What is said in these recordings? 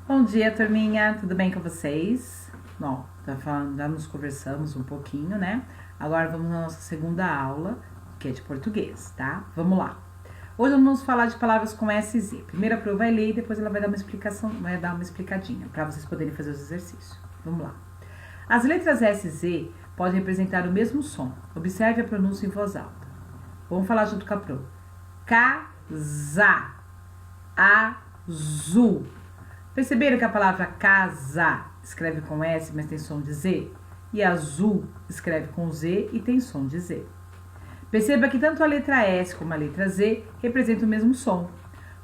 Bom dia, turminha, tudo bem com vocês? Bom, já nos conversamos um pouquinho, né? Agora vamos na nossa segunda aula, que é de português, tá? Vamos lá. Hoje vamos falar de palavras com S e Z. Primeiro a Pro vai ler e depois ela vai dar uma explicação, vai dar uma explicadinha para vocês poderem fazer os exercícios. Vamos lá. As letras S e Z podem representar o mesmo som. Observe a pronúncia em voz alta. Vamos falar junto com a Pro. Casa, azul. Perceberam que a palavra casa escreve com S, mas tem som de Z? E azul escreve com Z e tem som de Z. Perceba que tanto a letra S como a letra Z representam o mesmo som,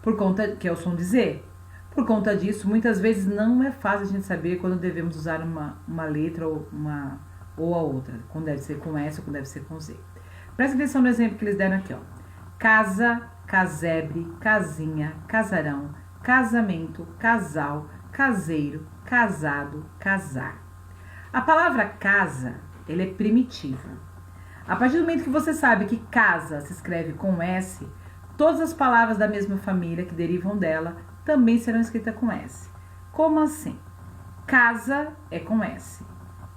por conta que é o som de Z. Por conta disso, muitas vezes não é fácil a gente saber quando devemos usar uma letra ou a outra, quando deve ser com S ou quando deve ser com Z. Presta atenção no exemplo que eles deram aqui, ó. Casa, casebre, casinha, casarão, casamento, casal, caseiro, casado, casar. A palavra casa, ela é primitiva. A partir do momento que você sabe que casa se escreve com S, todas as palavras da mesma família que derivam dela também serão escritas com S. Como assim? Casa é com S.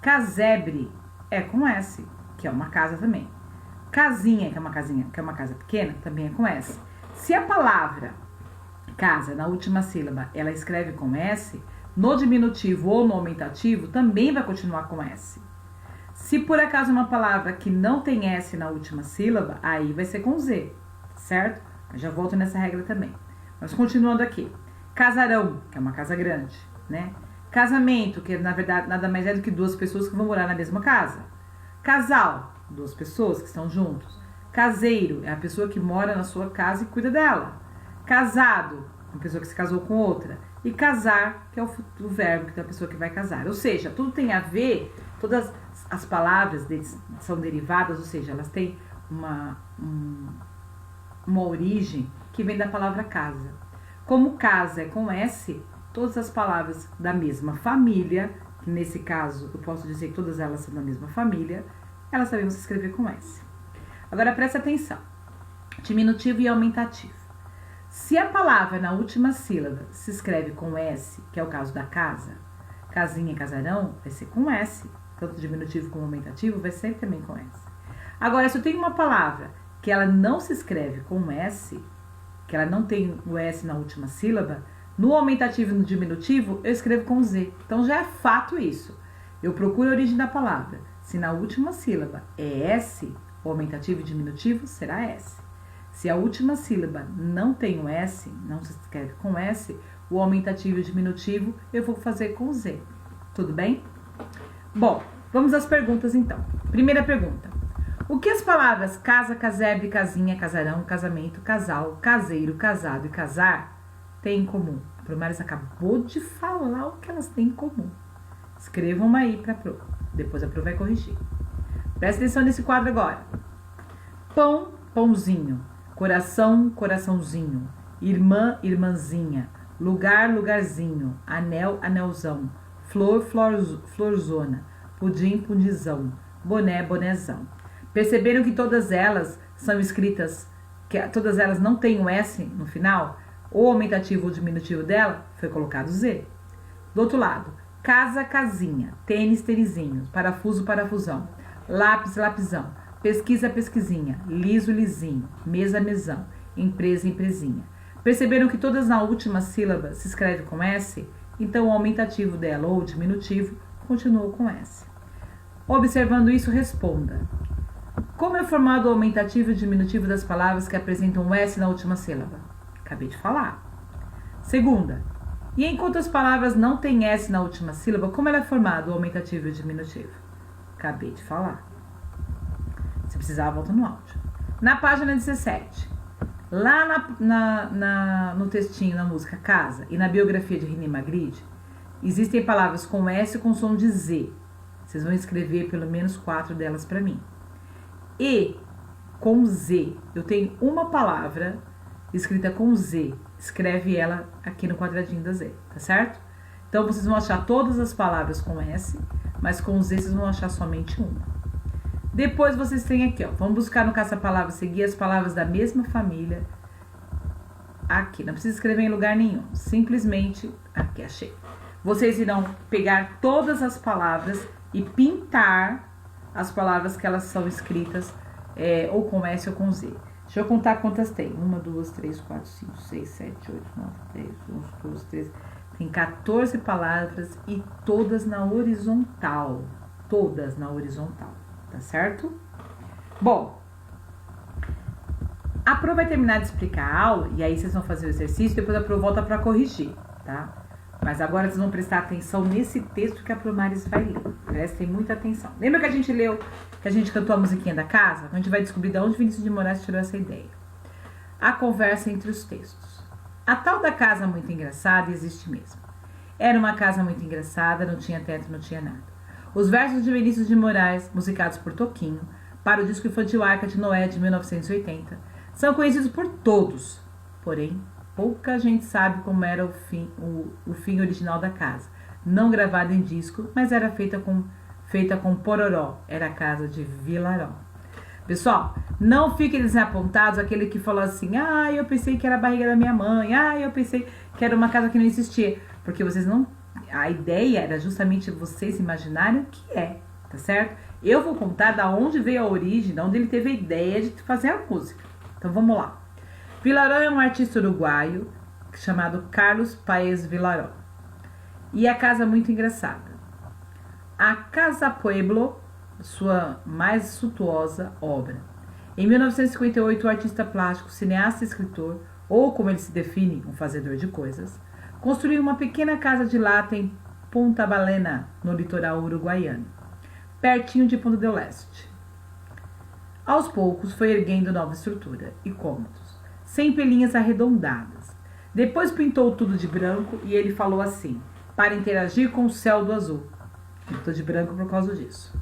Casebre é com S, que é uma casa também. Casinha, que é uma casa pequena, também é com S. Se a palavra casa, na última sílaba, ela escreve com S, no diminutivo ou no aumentativo, também vai continuar com S. Se por acaso uma palavra que não tem S na última sílaba, aí vai ser com Z, certo? Eu já volto nessa regra também. Mas continuando aqui. Casarão, que é uma casa grande, né? Casamento, que na verdade nada mais é do que duas pessoas que vão morar na mesma casa. Casal, duas pessoas que estão juntos. Caseiro, é a pessoa que mora na sua casa e cuida dela. Casado, uma pessoa que se casou com outra. E casar, que é o verbo que é a pessoa que vai casar. Ou seja, tudo tem a ver, todas as palavras são derivadas, ou seja, elas têm uma origem que vem da palavra casa. Como casa é com S, todas as palavras da mesma família, que nesse caso eu posso dizer que todas elas são da mesma família, elas também vão se escrever com S. Agora presta atenção. Diminutivo e aumentativo. Se a palavra na última sílaba se escreve com S, que é o caso da casa, casinha e casarão, vai ser com S. Tanto diminutivo como aumentativo vai ser também com S. Agora, se eu tenho uma palavra que ela não se escreve com S, que ela não tem o S na última sílaba, no aumentativo e no diminutivo eu escrevo com Z. Então já é fato isso. Eu procuro a origem da palavra. Se na última sílaba é S, o aumentativo e diminutivo será S. Se a última sílaba não tem o S, não se escreve com S, o aumentativo e o diminutivo eu vou fazer com Z. Tudo bem? Bom, vamos às perguntas então. Primeira pergunta. O que as palavras casa, casebre, casinha, casarão, casamento, casal, caseiro, casado e casar têm em comum? A Promares acabou de falar o que elas têm em comum. Escrevam aí para a Pro. Depois a Pro vai corrigir. Presta atenção nesse quadro agora. Pão, pãozinho. Coração, coraçãozinho. Irmã, irmãzinha. Lugar, lugarzinho. Anel, anelzão. Flor, florzona. Pudim, pudizão. Boné, bonézão. Perceberam que todas elas são escritas, que todas elas não têm o S no final? O aumentativo ou diminutivo dela foi colocado Z. Do outro lado, casa, casinha. Tênis, tênisinho. Parafuso, parafusão. Lápis, lapizão. Pesquisa, pesquisinha. Liso, lisinho. Mesa, mesão. Empresa, empresinha. Perceberam que todas na última sílaba se escreve com S? Então o aumentativo dela ou o diminutivo continuou com S. Observando isso, responda. Como é formado o aumentativo e o diminutivo das palavras que apresentam um S na última sílaba? Acabei de falar. Segunda. E enquanto as palavras não têm S na última sílaba, como ela é formado o aumentativo e o diminutivo? Acabei de falar. Se precisar, volta no áudio. Na página 17, lá no textinho, na música Casa, e na biografia de René Magritte, existem palavras com S com som de Z. Vocês vão escrever pelo menos 4 delas para mim. E com Z, eu tenho uma palavra escrita com Z. Escreve ela aqui no quadradinho da Z, tá certo? Então, vocês vão achar todas as palavras com S, mas com Z vocês vão achar somente uma. Depois vocês têm aqui, ó, vamos buscar no caça-palavra seguir as palavras da mesma família aqui. Não precisa escrever em lugar nenhum. Simplesmente, aqui, achei. Vocês irão pegar todas as palavras e pintar as palavras que elas são escritas ou com S ou com Z. Deixa eu contar quantas tem. 1, 2, 3, 4, 5, 6, 7, 8, 9, 10, 11, 12, 13. Tem 14 palavras e todas na horizontal. Todas na horizontal. Tá certo? Bom, a Pro vai terminar de explicar a aula e aí vocês vão fazer o exercício, depois a Pro volta para corrigir, tá? Mas agora vocês vão prestar atenção nesse texto que a Promares vai ler. Prestem muita atenção. Lembra que a gente leu, que a gente cantou a musiquinha da casa? A gente vai descobrir de onde Vinícius de Moraes tirou essa ideia. A conversa entre os textos. A tal da casa muito engraçada existe mesmo. Era uma casa muito engraçada, não tinha teto, não tinha nada. Os versos de Vinícius de Moraes, musicados por Toquinho, para o disco infantil Arca de Noé de 1980, são conhecidos por todos, porém, pouca gente sabe como era o fim original da casa. Não gravada em disco, mas era feita com pororó. Era a casa de Vilaró. Pessoal, não fiquem desapontados aquele que falou assim, eu pensei que era a barriga da minha mãe, eu pensei que era uma casa que não existia. Porque vocês não... A ideia era justamente vocês imaginarem o que é, tá certo? Eu vou contar da onde veio a origem, de onde ele teve a ideia de fazer a música. Então vamos lá. Vilaró é um artista uruguaio chamado Carlos Paes Vilaró. E a casa muito engraçada. A Casa Pueblo, sua mais suntuosa obra. Em 1958, o artista plástico, cineasta e escritor, ou como ele se define, um fazedor de coisas, construiu uma pequena casa de lata em Punta Balena, no litoral uruguaiano, pertinho de Punta del Este. Aos poucos foi erguendo nova estrutura e cômodos, sempre linhas arredondadas. Depois pintou tudo de branco e ele falou assim, para interagir com o céu do azul. Pintou de branco por causa disso.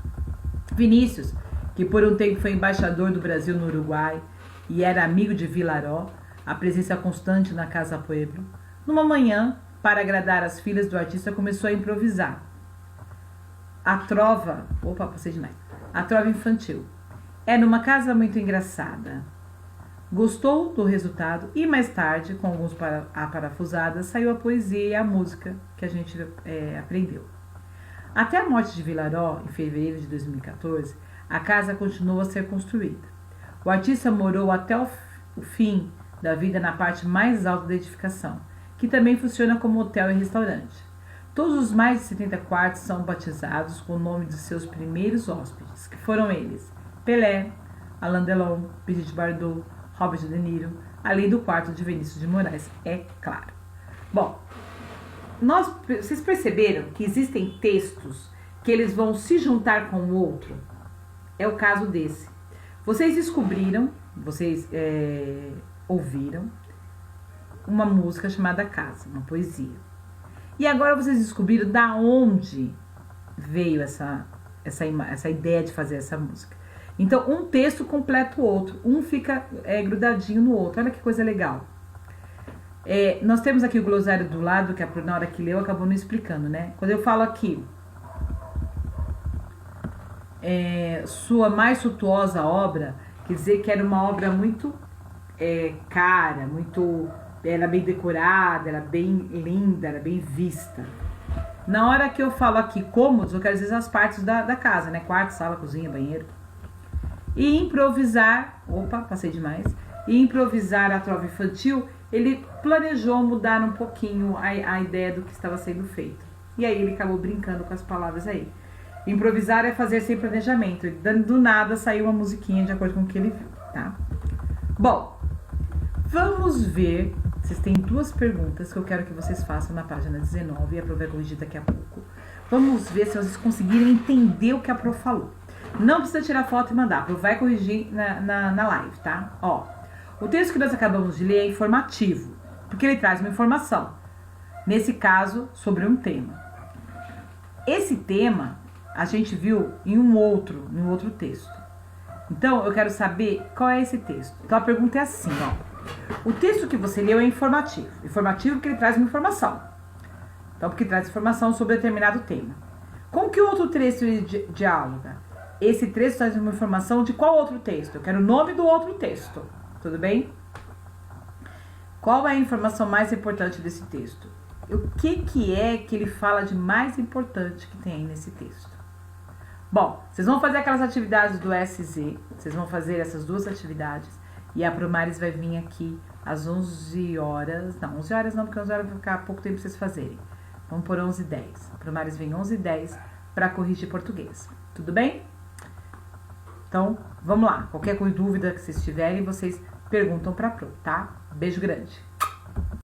Vinícius, que por um tempo foi embaixador do Brasil no Uruguai e era amigo de Vilaró, a presença constante na Casa Pueblo, numa manhã, para agradar as filhas do artista, começou a improvisar. A trova infantil. Era uma casa muito engraçada. Gostou do resultado e mais tarde, com alguns parafusadas, saiu a poesia e a música que a gente aprendeu. Até a morte de Vilaró, em fevereiro de 2014, a casa continuou a ser construída. O artista morou até o fim da vida na parte mais alta da edificação, que também funciona como hotel e restaurante. Todos os mais de 70 quartos são batizados com o nome de seus primeiros hóspedes, que foram eles: Pelé, Alain Delon, Brigitte Bardot, Robert De Niro, além do quarto de Vinícius de Moraes, é claro. Bom, vocês perceberam que existem textos que eles vão se juntar com o outro? É o caso desse. Vocês descobriram, ouviram uma música chamada Casa, uma poesia. E agora vocês descobriram da onde veio essa ideia de fazer essa música. Então, um texto completa o outro. Um fica grudadinho no outro. Olha que coisa legal. Nós temos aqui o glossário do lado, que na hora que leu acabou não explicando, né? Quando eu falo aqui, sua mais suntuosa obra, quer dizer que era uma obra muito cara, era bem decorada, era bem linda, era bem vista. Na hora que eu falo aqui cômodos, eu quero dizer as partes da casa, né? Quarto, sala, cozinha, banheiro. E improvisar, passei demais. E improvisar a trova infantil, ele planejou mudar um pouquinho a ideia do que estava sendo feito. E aí ele acabou brincando com as palavras aí. Improvisar é fazer sem planejamento. Do nada saiu uma musiquinha de acordo com o que ele viu, tá? Bom, vamos ver. Vocês têm duas perguntas que eu quero que vocês façam na página 19 e a Pro vai corrigir daqui a pouco. Vamos ver se vocês conseguirem entender o que a Pro falou. Não precisa tirar foto e mandar, a Pro vai corrigir na live, tá? O texto que nós acabamos de ler é informativo, porque ele traz uma informação. Nesse caso, sobre um tema. Esse tema a gente viu em um outro texto. Então, eu quero saber qual é esse texto. Então, a pergunta é assim, O texto que você leu é informativo. Informativo porque ele traz uma informação. Então, porque traz informação sobre determinado tema. Com que outro texto ele dialoga? Esse texto traz uma informação de qual outro texto? Eu quero o nome do outro texto. Tudo bem? Qual é a informação mais importante desse texto? O que é que ele fala de mais importante que tem aí nesse texto? Bom, vocês vão fazer aquelas atividades do SZ, vocês vão fazer essas duas atividades e a Promares vai vir aqui às 11 horas, não, 11 horas não, porque 11 horas vai ficar pouco tempo pra vocês fazerem. Vamos por 11h10. A Promares vem 11h10 para corrigir português. Tudo bem? Então, vamos lá. Qualquer dúvida que vocês tiverem, vocês perguntam pra Pro, tá? Beijo grande.